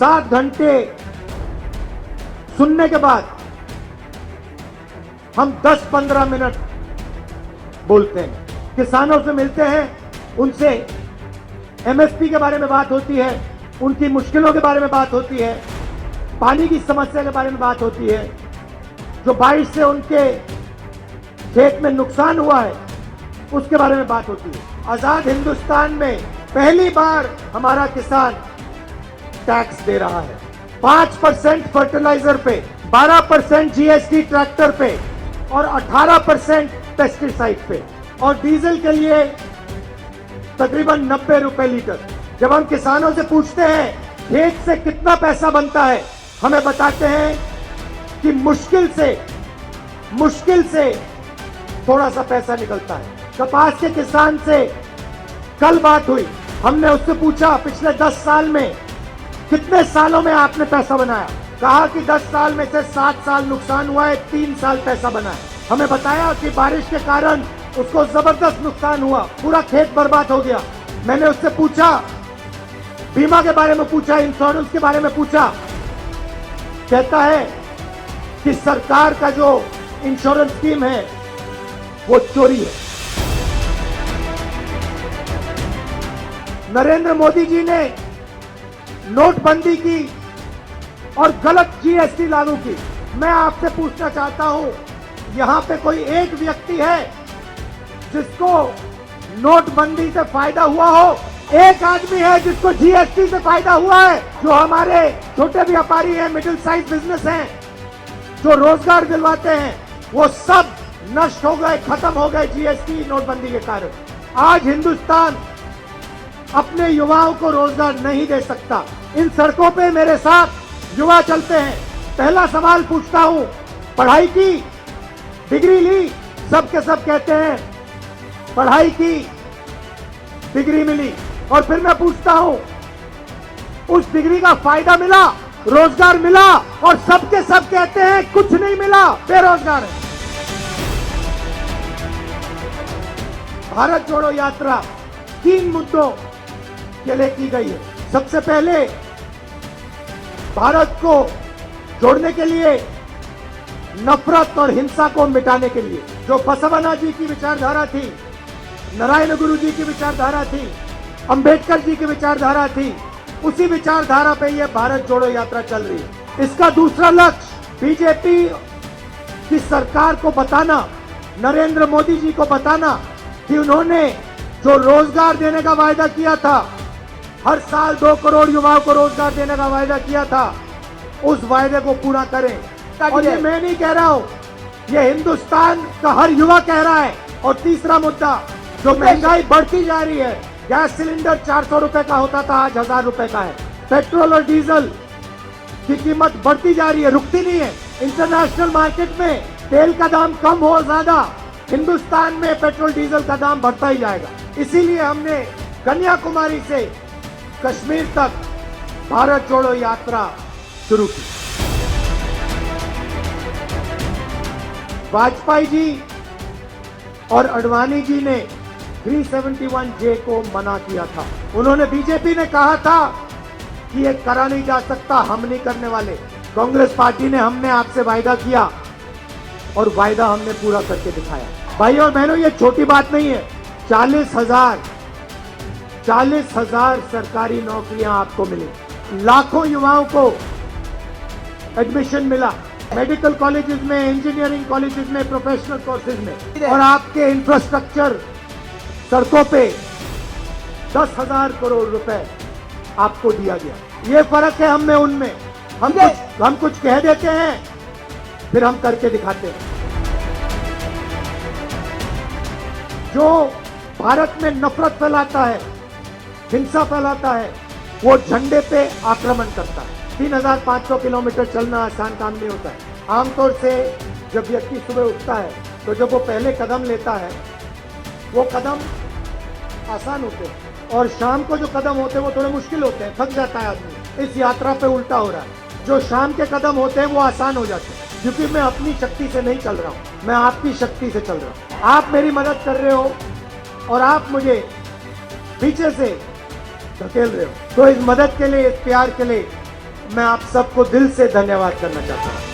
7 घंटे सुनने के बाद हम 10-15 मिनट बोलते हैं, किसानों से मिलते हैं, उनसे एमएसपी के बारे में बात होती है, उनकी मुश्किलों के बारे में बात होती है, पानी की समस्या के बारे में बात होती है, जो बारिश से उनके खेत में नुकसान हुआ है उसके बारे में बात होती है। आजाद हिंदुस्तान में पहली बार हमारा किसान टैक्स दे रहा है। 5% फर्टिलाइजर पे, 12% जीएसटी ट्रैक्टर पे और 18% पेस्टिसाइड पे, और डीजल के लिए तकरीबन 90 रुपए लीटर। जब हम किसानों से पूछते हैं खेत से कितना पैसा बनता है, हमें बताते हैं कि मुश्किल से थोड़ा सा पैसा निकलता है। कपास के किसान से कल बात हुई, हमने उससे पूछा पिछले 10 साल में कितने सालों में आपने पैसा बनाया। कहा कि 10 साल में से 7 साल नुकसान हुआ है, 3 साल पैसा बना है। हमें बताया कि बारिश के कारण उसको जबरदस्त नुकसान हुआ, पूरा खेत बर्बाद हो गया। मैंने उससे पूछा, बीमा के बारे में पूछा, इंश्योरेंस के बारे में पूछा, कहता है कि सरकार का जो इंश्योरेंस स्कीम है वो चोरी है। नरेंद्र मोदी जी ने नोटबंदी की और गलत जीएसटी लागू की। मैं आपसे पूछना चाहता हूं, यहां पे कोई एक व्यक्ति है जिसको नोटबंदी से फायदा हुआ हो? एक आदमी है जिसको जीएसटी से फायदा हुआ है? जो हमारे छोटे व्यापारी हैं, मिडिल साइज बिजनेस हैं, जो रोजगार दिलवाते हैं, वो सब नष्ट हो गए, खत्म हो गए जीएसटी नोटबंदी के कारण। आज हिंदुस्तान अपने युवाओं को रोजगार नहीं दे सकता। इन सड़कों पे मेरे साथ युवा चलते हैं, पहला सवाल पूछता हूं, पढ़ाई की, डिग्री ली? सब के सब कहते हैं पढ़ाई की, डिग्री मिली। और फिर मैं पूछता हूं, उस डिग्री का फायदा मिला, रोजगार मिला? और सब के सब कहते हैं कुछ नहीं मिला, बेरोजगार है। भारत जोड़ो यात्रा 3 मुद्दों के लिए की गई है। सबसे पहले भारत को जोड़ने के लिए, नफरत और हिंसा को मिटाने के लिए। जो बसवन्ना जी की विचारधारा थी, नारायण गुरु जी की विचारधारा थी, अंबेडकर जी की विचारधारा थी, उसी विचारधारा पे ये भारत जोड़ो यात्रा चल रही है। इसका दूसरा लक्ष्य बीजेपी की सरकार को बताना, नरेंद्र मोदी जी को बताना कि उन्होंने जो रोजगार देने का वायदा किया था, हर साल 2 करोड़ युवाओं को रोजगार देने का वायदा किया था, उस वायदे को पूरा करें। और ये मैं नहीं कह रहा हूं, ये हिंदुस्तान का हर युवा कह रहा है। और तीसरा मुद्दा, जो महंगाई बढ़ती जा रही है, गैस सिलेंडर 400 रुपए का होता था, आज 1000 रुपए का है। पेट्रोल और डीजल की कीमत बढ़ती जा रही है, रुकती नहीं है। इंटरनेशनल मार्केट में तेल का दाम कम हो ज्यादा, हिंदुस्तान में पेट्रोल डीजल का दाम बढ़ता ही जाएगा। इसीलिए हमने कन्याकुमारी से कश्मीर तक भारत जोड़ो यात्रा शुरू की। वाजपेयी जी और अडवाणी जी ने 371J को मना किया था। उन्होंने, बीजेपी ने कहा था कि ये करा नहीं जा सकता, हम नहीं करने वाले। कांग्रेस पार्टी ने, हमने आपसे वायदा किया और वायदा हमने पूरा करके दिखाया। भाई और बहनों, ये छोटी बात नहीं है। 40,000 सरकारी नौकरियां आपको मिली, लाखों युवाओं को एडमिशन मिला, मेडिकल कॉलेजेस में, इंजीनियरिंग कॉलेजेस में, प्रोफेशनल कोर्सेज में। और आपके इंफ्रास्ट्रक्चर, सड़कों पे 10,000 करोड़ रुपए आपको दिया गया। ये फर्क है हम में उनमें। हम कुछ कह देते हैं, फिर हम करके दिखाते हैं। जो भारत में नफरत फैलाता है, हिंसा फैलाता है, वो झंडे पे आक्रमण करता है। 3,500 किलोमीटर चलना आसान काम नहीं होता है। आमतौर से जब व्यक्ति सुबह उठता है, तो जब वो पहले कदम लेता है, वो कदम आसान होते हैं, और शाम को जो कदम होते हैं वो थोड़े मुश्किल होते हैं, थक जाता है आदमी। इस यात्रा पे उल्टा हो रहा है, जो शाम के कदम होते हैं वो आसान हो जाते हैं, क्योंकि मैं अपनी शक्ति से नहीं चल रहा हूँ, मैं आपकी शक्ति से चल रहा हूँ। आप मेरी मदद कर रहे हो और आप मुझे पीछे से धकेल रहे हो। तो इस मदद के लिए, इस प्यार के लिए मैं आप सबको दिल से धन्यवाद करना चाहता हूं।